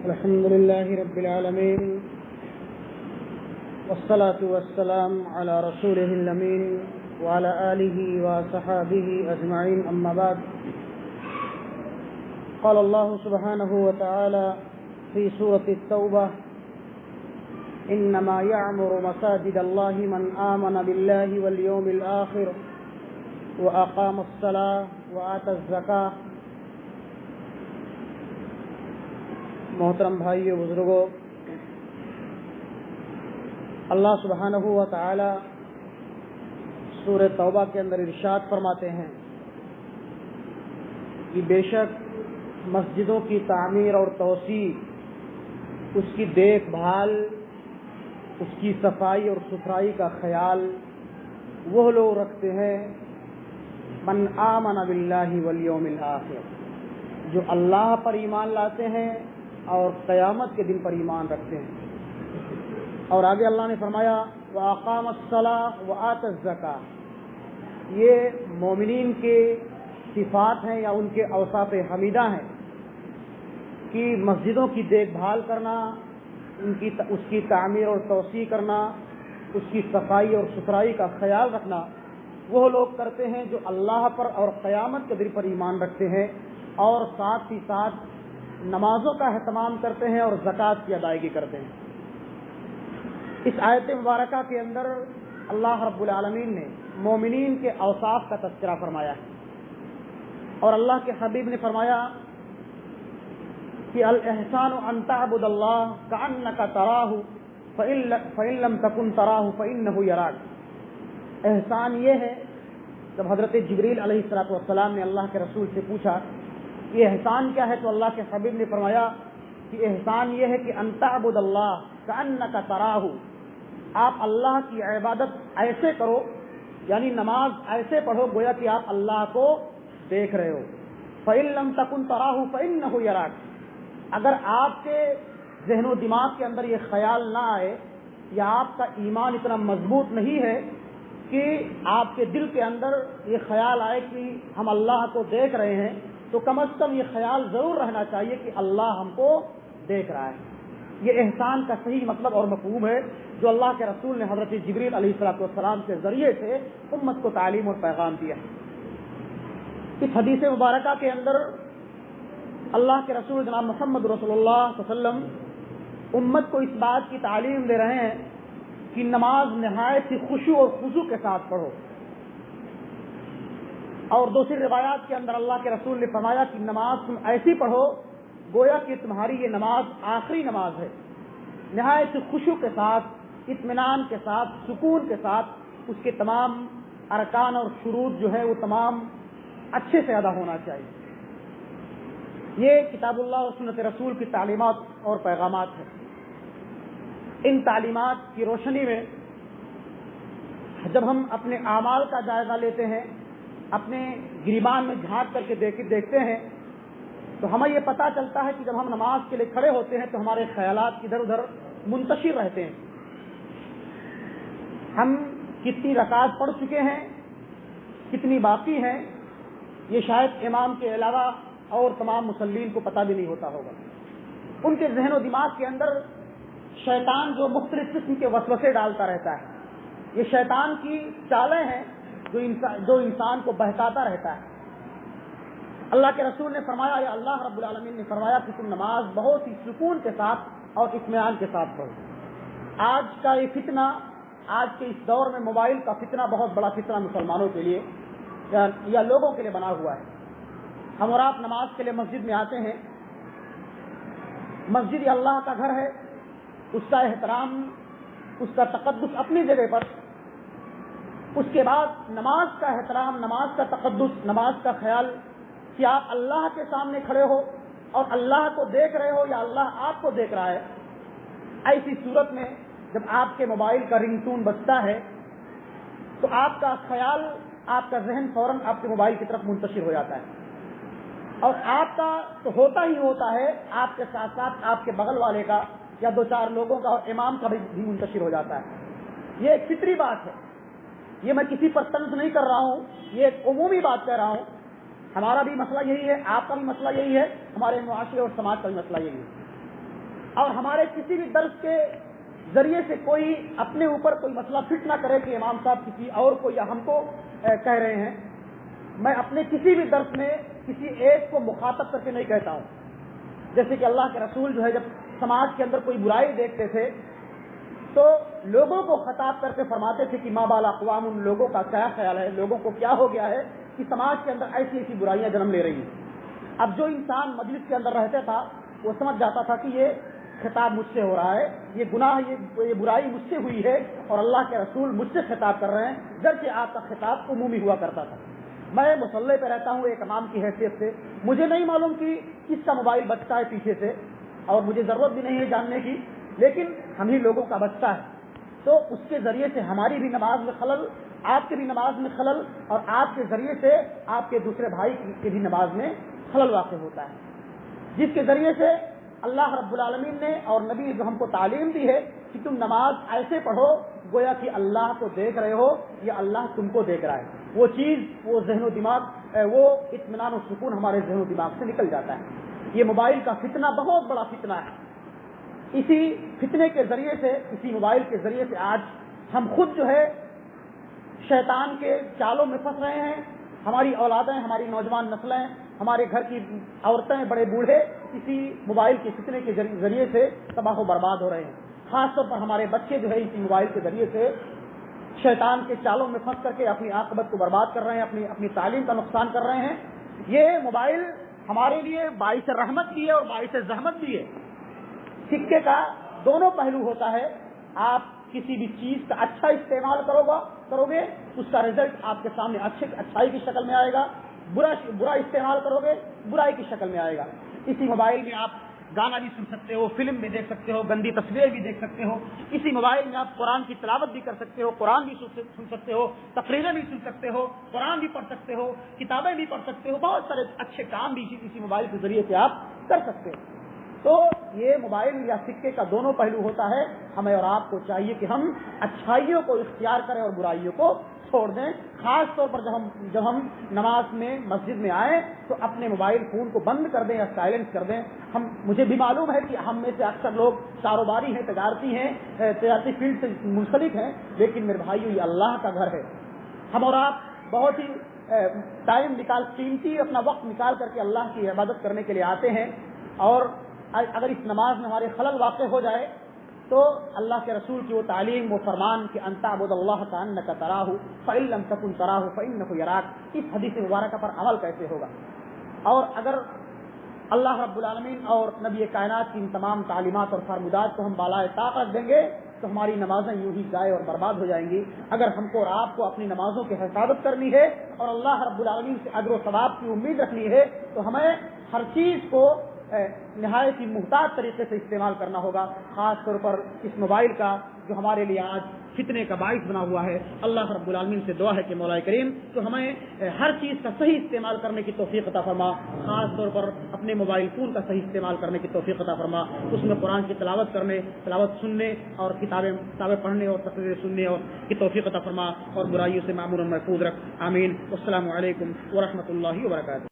الحمد لله رب العالمين والصلاة والسلام على رسوله الأمين وعلى آله وصحابه أجمعين أما بعد قال الله سبحانه وتعالى في سورة التوبة إنما يعمر مساجد الله من آمن بالله واليوم الآخر وأقام الصلاة وآتى الزكاة. محترم بھائیو بزرگوں، اللہ سبحانہ و تعالی سورہ توبہ کے اندر ارشاد فرماتے ہیں کہ بے شک مسجدوں کی تعمیر اور توسیع، اس کی دیکھ بھال، اس کی صفائی اور ستھرائی کا خیال وہ لوگ رکھتے ہیں من آمن باللہ والیوم الآخر، جو اللہ پر ایمان لاتے ہیں اور قیامت کے دن پر ایمان رکھتے ہیں. اور آگے اللہ نے فرمایا وَأَقَامَ الصَّلَاةَ وَآتَى الزَّكَاةَ، یہ مومنین کے صفات ہیں یا ان کے اوصاف حمیدہ ہیں کہ مسجدوں کی دیکھ بھال کرنا، اس کی تعمیر اور توسیع کرنا، اس کی صفائی اور ستھرائی کا خیال رکھنا وہ لوگ کرتے ہیں جو اللہ پر اور قیامت کے دن پر ایمان رکھتے ہیں اور ساتھ ہی ساتھ نمازوں کا اہتمام کرتے ہیں اور زکوٰۃ کی ادائیگی کرتے ہیں. اس آیت مبارکہ کے اندر اللہ رب العالمین نے مومنین کے اوصاف کا تذکرہ فرمایا ہے اور اللہ کے حبیب نے فرمایا کہ الاحسان ان تعبد اللہ کأنک تراہ فإن لم تکن تراہ فإنہ یراک. احسان یہ ہے، جب حضرت جبریل علیہ السلام نے اللہ کے رسول سے پوچھا یہ احسان کیا ہے تو اللہ کے حبیب نے فرمایا کہ احسان یہ ہے کہ ان تعبد اللہ کأنک تراہ، آپ اللہ کی عبادت ایسے کرو، یعنی نماز ایسے پڑھو گویا کہ آپ اللہ کو دیکھ رہے ہو. فإن لم تکن تراہ فإنہ یراک، اگر آپ کے ذہن و دماغ کے اندر یہ خیال نہ آئے یا آپ کا ایمان اتنا مضبوط نہیں ہے کہ آپ کے دل کے اندر یہ خیال آئے کہ ہم اللہ کو دیکھ رہے ہیں، تو کم از کم یہ خیال ضرور رہنا چاہیے کہ اللہ ہم کو دیکھ رہا ہے. یہ احسان کا صحیح مطلب اور مفہوم ہے جو اللہ کے رسول نے حضرت جبریل علیہ السلام کے ذریعے سے امت کو تعلیم اور پیغام دیا ہے. اس حدیث مبارکہ کے اندر اللہ کے رسول جناب محمد رسول اللہ صلی اللہ علیہ وسلم امت کو اس بات کی تعلیم دے رہے ہیں کہ نماز نہایت ہی خشوع اور خضوع کے ساتھ پڑھو. اور دوسری روایات کے اندر اللہ کے رسول نے فرمایا کہ نماز تم ایسی پڑھو گویا کہ تمہاری یہ نماز آخری نماز ہے. نہایت خشوع کے ساتھ، اطمینان کے ساتھ، سکون کے ساتھ اس کے تمام ارکان اور شروط جو ہے وہ تمام اچھے سے ادا ہونا چاہیے. یہ کتاب اللہ اور سنت رسول کی تعلیمات اور پیغامات ہیں. ان تعلیمات کی روشنی میں جب ہم اپنے اعمال کا جائزہ لیتے ہیں، اپنے گریبان میں جھانک کر کے دیکھتے ہیں تو ہمیں یہ پتہ چلتا ہے کہ جب ہم نماز کے لیے کھڑے ہوتے ہیں تو ہمارے خیالات ادھر ادھر منتشر رہتے ہیں. ہم کتنی رکعات پڑھ چکے ہیں، کتنی باقی ہیں، یہ شاید امام کے علاوہ اور تمام مصلین کو پتہ بھی نہیں ہوتا ہوگا. ان کے ذہن و دماغ کے اندر شیطان جو مختلف قسم کے وسوسے ڈالتا رہتا ہے، یہ شیطان کی چالیں ہیں جو انسان کو بہکاتا رہتا ہے. اللہ کے رسول نے فرمایا یا اللہ رب العالمین نے فرمایا کہ تم نماز بہت ہی سکون کے ساتھ اور اطمینان کے ساتھ پڑھو. آج کا یہ فتنہ، آج کے اس دور میں موبائل کا فتنہ بہت بڑا فتنہ مسلمانوں کے لیے یا لوگوں کے لیے بنا ہوا ہے. ہم اور آپ نماز کے لیے مسجد میں آتے ہیں، مسجد اللہ کا گھر ہے، اس کا احترام، اس کا تقدس اپنی جگہ پر. اس کے بعد نماز کا احترام، نماز کا تقدس، نماز کا خیال کہ آپ اللہ کے سامنے کھڑے ہو اور اللہ کو دیکھ رہے ہو یا اللہ آپ کو دیکھ رہا ہے. ایسی صورت میں جب آپ کے موبائل کا رنگ ٹون بجتا ہے تو آپ کا خیال، آپ کا ذہن فوراً آپ کے موبائل کی طرف منتشر ہو جاتا ہے اور آپ کا تو ہوتا ہی ہوتا ہے، آپ کے ساتھ ساتھ آپ کے بغل والے کا یا دو چار لوگوں کا اور امام کا بھی منتشر ہو جاتا ہے. یہ ایک فطری بات ہے، یہ میں کسی پر طنز نہیں کر رہا ہوں، یہ ایک عمومی بات کہہ رہا ہوں. ہمارا بھی مسئلہ یہی ہے، آپ کا بھی مسئلہ یہی ہے، ہمارے معاشرے اور سماج کا بھی مسئلہ یہی ہے. اور ہمارے کسی بھی درس کے ذریعے سے کوئی اپنے اوپر کوئی مسئلہ فٹ نہ کرے کہ امام صاحب کسی اور کو یا ہم کو کہہ رہے ہیں. میں اپنے کسی بھی درس میں کسی ایک کو مخاطب کر کے نہیں کہتا ہوں. جیسے کہ اللہ کے رسول جو ہے جب سماج کے اندر کوئی برائی دیکھتے تھے تو لوگوں کو خطاب کر کے فرماتے تھے کہ ما بال اقوام، ان لوگوں کا کیا خیال ہے، لوگوں کو کیا ہو گیا ہے کہ سماج کے اندر ایسی ایسی برائیاں جنم لے رہی ہیں. اب جو انسان مجلس کے اندر رہتا تھا وہ سمجھ جاتا تھا کہ یہ خطاب مجھ سے ہو رہا ہے، یہ گناہ، یہ برائی مجھ سے ہوئی ہے اور اللہ کے رسول مجھ سے خطاب کر رہے ہیں، گرچہ آپ کا خطاب عمومی ہوا کرتا تھا. میں مصلی پہ رہتا ہوں ایک امام کی حیثیت سے، مجھے نہیں معلوم کہ کس کا موبائل بجتا ہے پیچھے سے، اور مجھے ضرورت بھی نہیں ہے جاننے کی، لیکن ہم ہی لوگوں کا بجتا ہے. تو اس کے ذریعے سے ہماری بھی نماز میں خلل، آپ کے بھی نماز میں خلل، اور آپ کے ذریعے سے آپ کے دوسرے بھائی کی بھی نماز میں خلل واقع ہوتا ہے، جس کے ذریعے سے اللہ رب العالمین نے اور نبی نے جو ہم کو تعلیم دی ہے کہ تم نماز ایسے پڑھو گویا کہ اللہ کو دیکھ رہے ہو یا اللہ تم کو دیکھ رہا ہے. وہ چیز، وہ ذہن و دماغ، وہ اطمینان و سکون ہمارے ذہن و دماغ سے نکل جاتا ہے. یہ موبائل کا فتنہ بہت بڑا فتنہ ہے. اسی فتنے کے ذریعے سے، اسی موبائل کے ذریعے سے آج ہم خود جو ہے شیطان کے چالوں میں پھنس رہے ہیں. ہماری اولادیں، ہماری نوجوان نسلیں، ہمارے گھر کی عورتیں، بڑے بوڑھے اسی موبائل کے فتنے کے ذریعے سے تباہ و برباد ہو رہے ہیں. خاص طور پر ہمارے بچے جو ہے اسی موبائل کے ذریعے سے شیطان کے چالوں میں پھنس کر کے اپنی عاقبت کو برباد کر رہے ہیں، اپنی تعلیم کا نقصان کر رہے ہیں. یہ موبائل ہمارے لیے باعث رحمت بھی ہے اور باعث زحمت بھی ہے. سکے کا دونوں پہلو ہوتا ہے. آپ کسی بھی چیز کا اچھا استعمال کرو گے اس کا رزلٹ آپ کے سامنے اچھائی کی شکل میں آئے گا. برا استعمال کرو گے برائی کی شکل میں آئے گا. اسی موبائل میں آپ گانا بھی سن سکتے ہو، فلم بھی دیکھ سکتے ہو، گندی تصویریں بھی دیکھ سکتے ہو. اسی موبائل میں آپ قرآن کی تلاوت بھی کر سکتے ہو، قرآن بھی سن سکتے ہو، تقریریں بھی سن سکتے ہو، قرآن بھی پڑھ سکتے ہو، کتابیں بھی پڑھ سکتے ہو. بہت سارے اچھے کام بھی اسی موبائل کے ذریعے سے آپ کر سکتے ہو. تو یہ موبائل یا سکے کا دونوں پہلو ہوتا ہے. ہمیں اور آپ کو چاہیے کہ ہم اچھائیوں کو اختیار کریں اور برائیوں کو چھوڑ دیں. خاص طور پر جب ہم نماز میں مسجد میں آئیں تو اپنے موبائل فون کو بند کر دیں یا سائلنس کر دیں. مجھے بھی معلوم ہے کہ ہم میں سے اکثر لوگ کاروباری ہیں، تجارتی فیلڈ سے منسلک ہیں، لیکن میرے بھائیو یہ اللہ کا گھر ہے. ہم اور آپ بہت ہی قیمتی اپنا وقت نکال کر کے اللہ کی عبادت کرنے کے لیے آتے ہیں، اور اگر اس نماز میں ہمارے خلل واقع ہو جائے تو اللہ کے رسول کی وہ تعلیم، وہ فرمان کہ ان تعبد اللہ کأنک تراہ فإن لم تکن تراہ فإنہ یراک، اس حدیث مبارکہ پر عمل کیسے ہوگا؟ اور اگر اللہ رب العالمین اور نبی کائنات کی ان تمام تعلیمات اور فرمودات کو ہم بالائے طاق رکھ دیں گے تو ہماری نمازیں یوں ہی ضائع اور برباد ہو جائیں گی. اگر ہم کو اور آپ کو اپنی نمازوں کی حفاظت کرنی ہے اور اللہ رب العالمین سے اجر و ثواب کی امید رکھنی ہے تو ہمیں ہر چیز کو نہایت ہی محتاط طریقے سے استعمال کرنا ہوگا. خاص طور پر اس موبائل کا جو ہمارے لیے آج فتنے کا باعث بنا ہوا ہے. اللہ رب العالمین سے دعا ہے کہ مولا کریم تو ہمیں ہر چیز کا صحیح استعمال کرنے کی توفیق عطا فرما. خاص طور پر اپنے موبائل فون کا صحیح استعمال کرنے کی توفیق عطا فرما. اس میں قرآن کی تلاوت سننے اور کتابیں پڑھنے اور تقریریں سننے اور کی توفیق عطا فرما، اور برائیوں سے معمور محفوظ رکھ. آمین. السلام علیکم ورحمۃ اللہ وبرکاتہ.